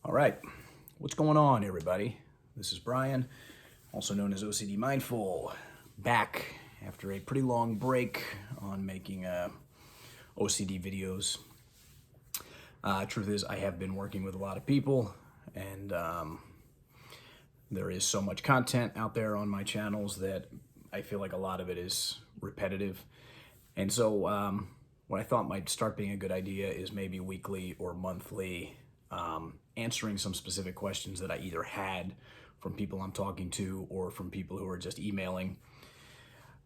All right, what's going on, everybody? This is Brian, also known as OCD Mindful, back after a pretty long break on making OCD videos. Truth is, I have been working with a lot of people, and there is so much content out there on my channels that I feel like a lot of it is repetitive. And so what I thought might start being a good idea is maybe weekly or monthly answering some specific questions that I either had from people I'm talking to or from people who are just emailing.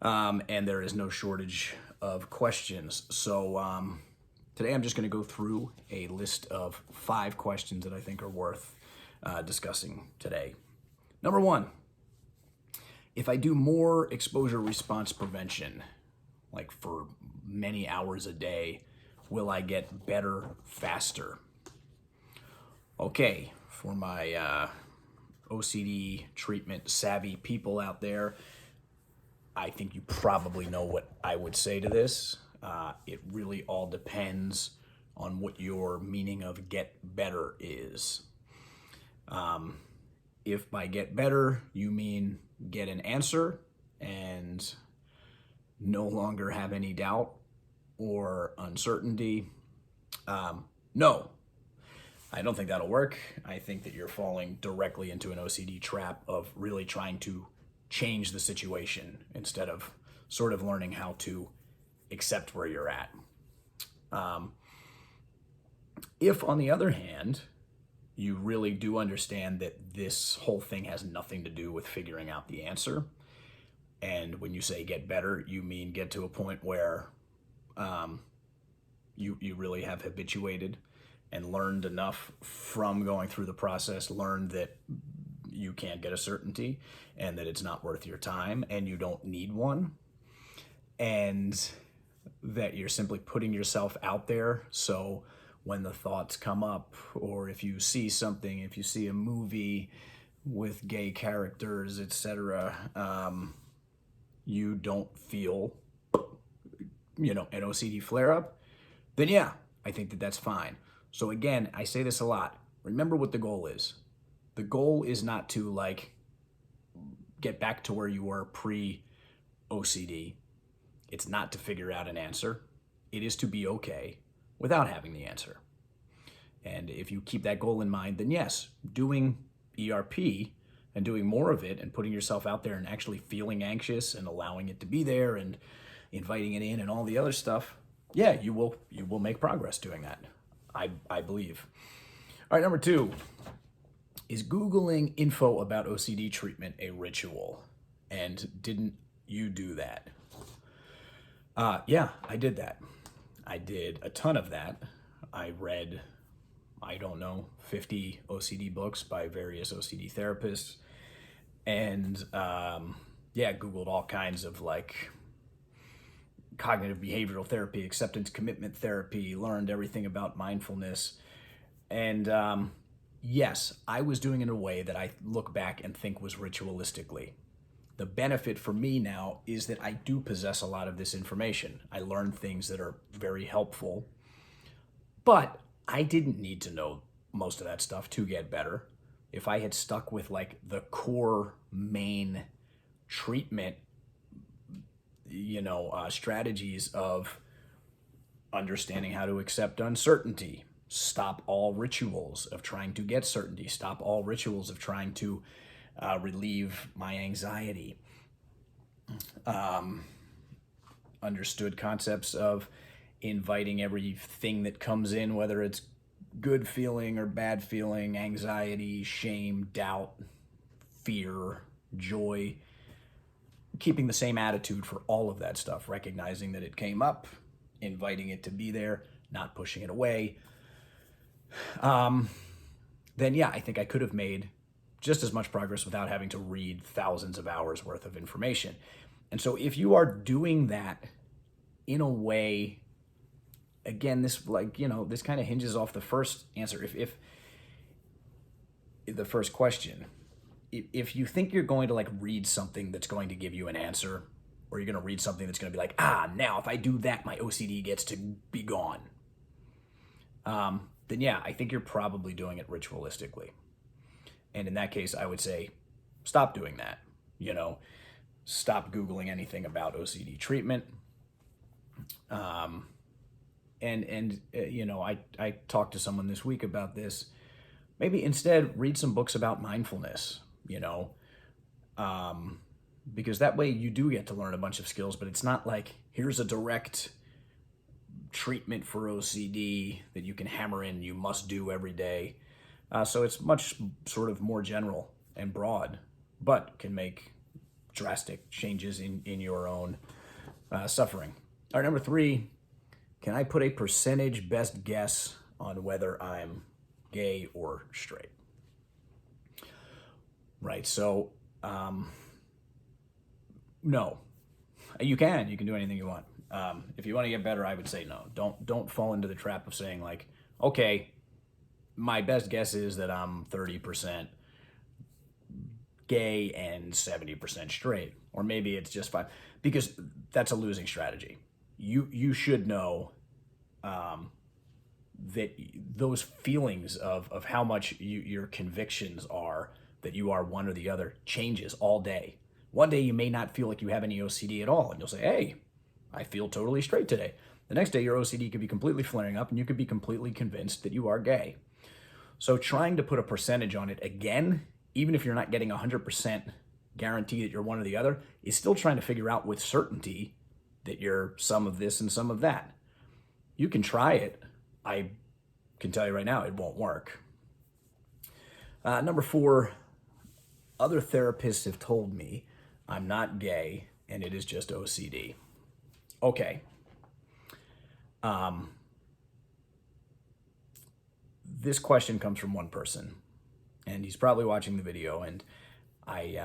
And there is no shortage of questions. So today I'm just going to go through a list of 5 questions that I think are worth discussing today. Number 1, if I do more exposure response prevention, like for many hours a day, will I get better faster? Okay, for my OCD treatment savvy people out there, I think you probably know what I would say to this. It really all depends on what your meaning of get better is. If by get better you mean get an answer and no longer have any doubt or uncertainty, no. I don't think that'll work. I think that you're falling directly into an OCD trap of really trying to change the situation instead of sort of learning how to accept where you're at. If, on the other hand, you really do understand that this whole thing has nothing to do with figuring out the answer, and when you say get better, you mean get to a point where you really have habituated and learned enough from going through the process, learned that you can't get a certainty and that it's not worth your time and you don't need one, and that you're simply putting yourself out there. So when the thoughts come up, or if you see something, if you see a movie with gay characters, etc., you don't feel, an OCD flare-up, then yeah, I think that that's fine. So again, I say this a lot. Remember what the goal is. The goal is not to get back to where you were pre-OCD. It's not to figure out an answer. It is to be okay without having the answer. And if you keep that goal in mind, then yes, doing ERP and doing more of it and putting yourself out there and actually feeling anxious and allowing it to be there and inviting it in and all the other stuff, yeah, you will make progress doing that. I believe. All right, number 2, is Googling info about OCD treatment a ritual? And didn't you do that? Yeah, I did that. I did a ton of that. I read, 50 OCD books by various OCD therapists. And Googled all kinds of cognitive behavioral therapy, acceptance commitment therapy, learned everything about mindfulness. And yes, I was doing it in a way that I look back and think was ritualistically. The benefit for me now is that I do possess a lot of this information. I learned things that are very helpful, but I didn't need to know most of that stuff to get better. If I had stuck with the core main treatment strategies of understanding how to accept uncertainty, stop all rituals of trying to get certainty, stop all rituals of trying to relieve my anxiety, understood concepts of inviting everything that comes in, whether it's good feeling or bad feeling, anxiety, shame, doubt, fear, joy, keeping the same attitude for all of that stuff, recognizing that it came up, inviting it to be there, not pushing it away, then yeah, I think I could have made just as much progress without having to read thousands of hours worth of information. And so if you are doing that in a way, again, this this kind of hinges off the first answer. If the first question, if you think you're going to read something that's going to give you an answer, or you're going to read something that's going to be now if I do that, my OCD gets to be gone, then yeah, I think you're probably doing it ritualistically. And in that case, I would say, stop doing that. You know, stop Googling anything about OCD treatment. You know, I talked to someone this week about this. Maybe instead read some books about mindfulness, you know, because that way you do get to learn a bunch of skills, but it's not like here's a direct treatment for OCD that you can hammer in, you must do every day. So it's much sort of more general and broad, but can make drastic changes in your own suffering. All right, number 3, can I put a percentage best guess on whether I'm gay or straight? Right, so no. You can do anything you want. If you want to get better, I would say no. Don't fall into the trap of saying like, okay, my best guess is that I'm 30% gay and 70% straight, or maybe it's just 5, because that's a losing strategy. You should know that those feelings of how much your convictions are that you are one or the other changes all day. One day you may not feel like you have any OCD at all, and you'll say, hey, I feel totally straight today. The next day your OCD could be completely flaring up and you could be completely convinced that you are gay. So trying to put a percentage on it, again, even if you're not getting 100% guarantee that you're one or the other, is still trying to figure out with certainty that you're some of this and some of that. You can try it. I can tell you right now, it won't work. Number 4, other therapists have told me I'm not gay and it is just OCD. Okay. This question comes from one person, and he's probably watching the video, and I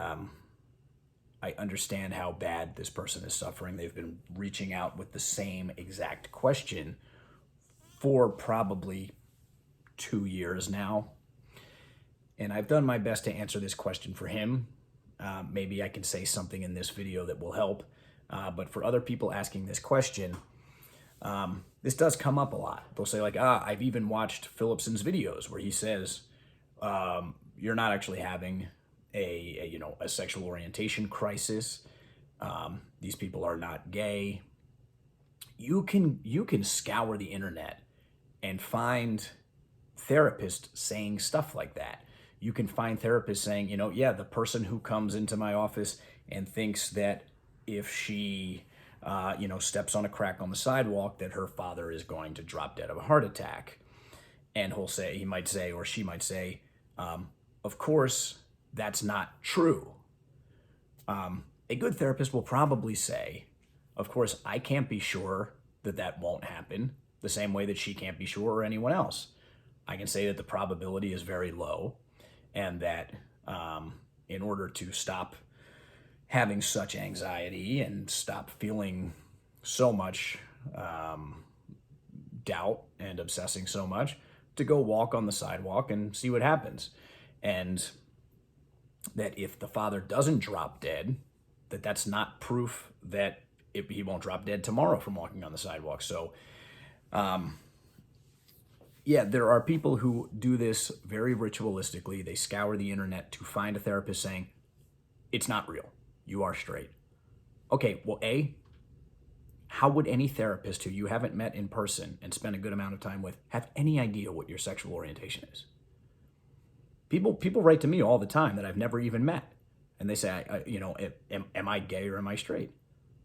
understand how bad this person is suffering. They've been reaching out with the same exact question for probably 2 years now. And I've done my best to answer this question for him. Maybe I can say something in this video that will help. But for other people asking this question, this does come up a lot. They'll say like, I've even watched Phillipson's videos where he says, you're not actually having a sexual orientation crisis. These people are not gay. You can scour the internet and find therapists saying stuff like that. You can find therapists saying, yeah, the person who comes into my office and thinks that if she, steps on a crack on the sidewalk, that her father is going to drop dead of a heart attack. And he might say, or she might say, of course, that's not true. A good therapist will probably say, of course, I can't be sure that that won't happen the same way that she can't be sure or anyone else. I can say that the probability is very low, and that in order to stop having such anxiety and stop feeling so much doubt and obsessing so much, to go walk on the sidewalk and see what happens. And that if the father doesn't drop dead, that's not proof that he won't drop dead tomorrow from walking on the sidewalk. So, yeah, there are people who do this very ritualistically. They scour the internet to find a therapist saying, it's not real. You are straight. Okay, well, how would any therapist who you haven't met in person and spent a good amount of time with have any idea what your sexual orientation is? People write to me all the time that I've never even met. And they say, am I gay or am I straight?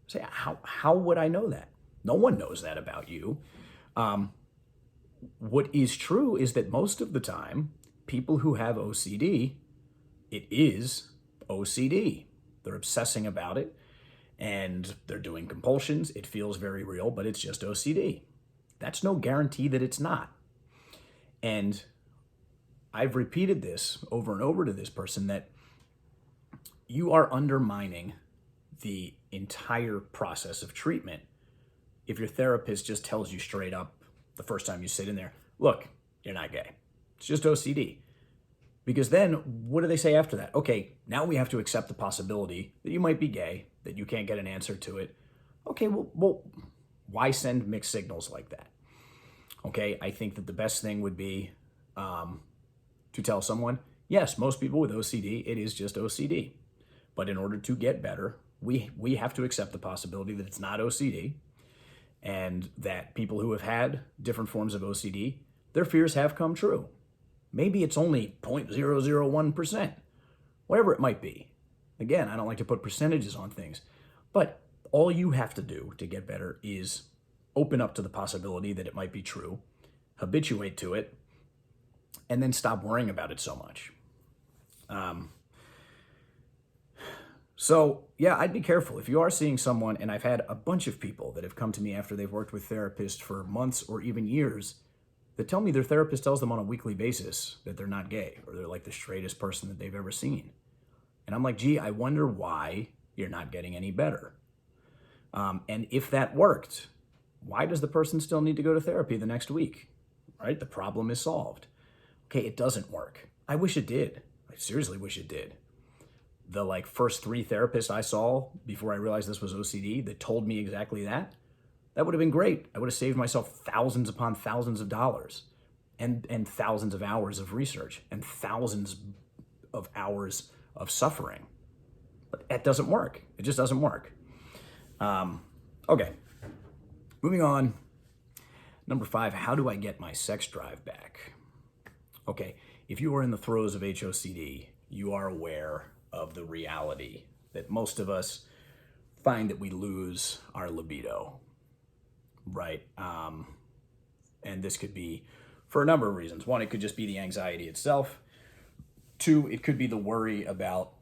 I say, how would I know that? No one knows that about you. What is true is that most of the time, people who have OCD, it is OCD. They're obsessing about it, and they're doing compulsions. It feels very real, but it's just OCD. That's no guarantee that it's not. And I've repeated this over and over to this person, that you are undermining the entire process of treatment if your therapist just tells you straight up the first time you sit in there, look, you're not gay. It's just OCD. Because then what do they say after that? Okay, now we have to accept the possibility that you might be gay, that you can't get an answer to it. Okay, well, why send mixed signals like that? Okay, I think that the best thing would be to tell someone, yes, most people with OCD, it is just OCD. But in order to get better, we have to accept the possibility that it's not OCD, and that people who have had different forms of OCD, their fears have come true. Maybe it's only 0.001%, whatever it might be. Again, I don't like to put percentages on things, but all you have to do to get better is open up to the possibility that it might be true, habituate to it, and then stop worrying about it so much. So yeah, I'd be careful. If you are seeing someone, and I've had a bunch of people that have come to me after they've worked with therapists for months or even years that tell me their therapist tells them on a weekly basis that they're not gay, or they're like the straightest person that they've ever seen. And I'm like, gee, I wonder why you're not getting any better. And if that worked, why does the person still need to go to therapy the next week? Right? The problem is solved. Okay, it doesn't work. I wish it did. I seriously wish it did. The first 3 therapists I saw before I realized this was OCD that told me exactly that would have been great. I would have saved myself thousands upon thousands of dollars, and thousands of hours of research, and thousands of hours of suffering. But that doesn't work. It just doesn't work. Okay, moving on. Number 5, how do I get my sex drive back? Okay, if you are in the throes of HOCD, you are aware of the reality that most of us find that we lose our libido, right? And this could be for a number of reasons. 1, it could just be the anxiety itself. 2, it could be the worry about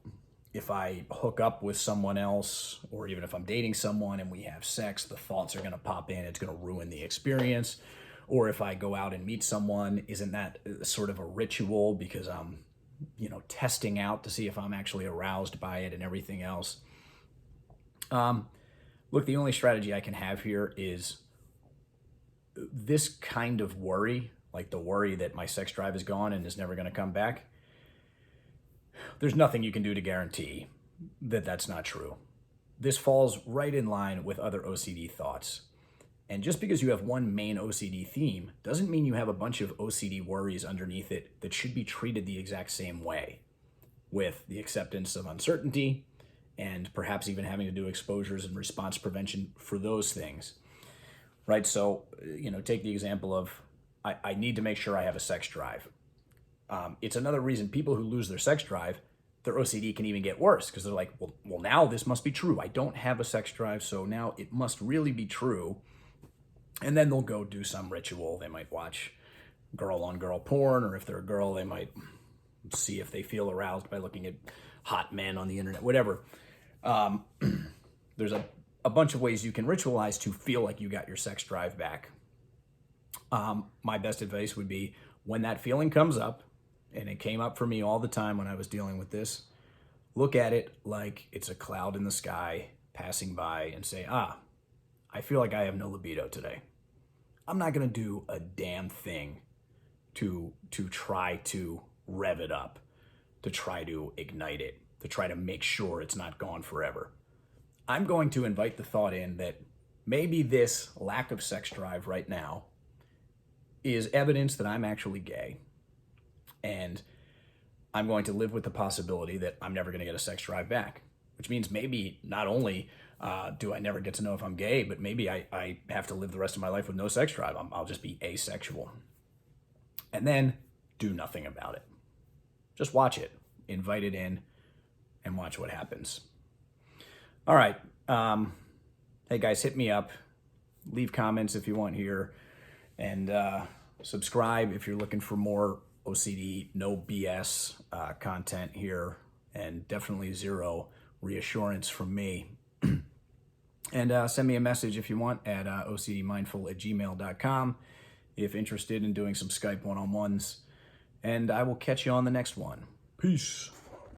if I hook up with someone else, or even if I'm dating someone and we have sex, the thoughts are going to pop in, it's going to ruin the experience. Or if I go out and meet someone, isn't that sort of a ritual because I'm testing out to see if I'm actually aroused by it and everything else. Look, the only strategy I can have here is this kind of worry, like the worry that my sex drive is gone and is never going to come back. There's nothing you can do to guarantee that that's not true. This falls right in line with other OCD thoughts. And just because you have one main OCD theme doesn't mean you have a bunch of OCD worries underneath it that should be treated the exact same way, with the acceptance of uncertainty and perhaps even having to do exposures and response prevention for those things, right? So, take the example of I need to make sure I have a sex drive. It's another reason people who lose their sex drive, their OCD can even get worse because they're like, well, now this must be true. I don't have a sex drive, so now it must really be true. And then they'll go do some ritual. They might watch girl-on-girl porn, or if they're a girl, they might see if they feel aroused by looking at hot men on the internet, whatever. There's a bunch of ways you can ritualize to feel like you got your sex drive back. My best advice would be when that feeling comes up, and it came up for me all the time when I was dealing with this, look at it like it's a cloud in the sky passing by and say, I feel like I have no libido today. I'm not going to do a damn thing to try to rev it up, to try to ignite it, to try to make sure it's not gone forever. I'm going to invite the thought in that maybe this lack of sex drive right now is evidence that I'm actually gay. And I'm going to live with the possibility that I'm never going to get a sex drive back, which means maybe not only do I never get to know if I'm gay, but maybe I have to live the rest of my life with no sex drive. I'll just be asexual. And then do nothing about it. Just watch it, invite it in, and watch what happens. All right. Hey guys, hit me up. Leave comments if you want here. And subscribe if you're looking for more OCD, no BS content here. And definitely zero reassurance from me. And send me a message if you want at ocdmindful@gmail.com if interested in doing some Skype one-on-ones. And I will catch you on the next one. Peace.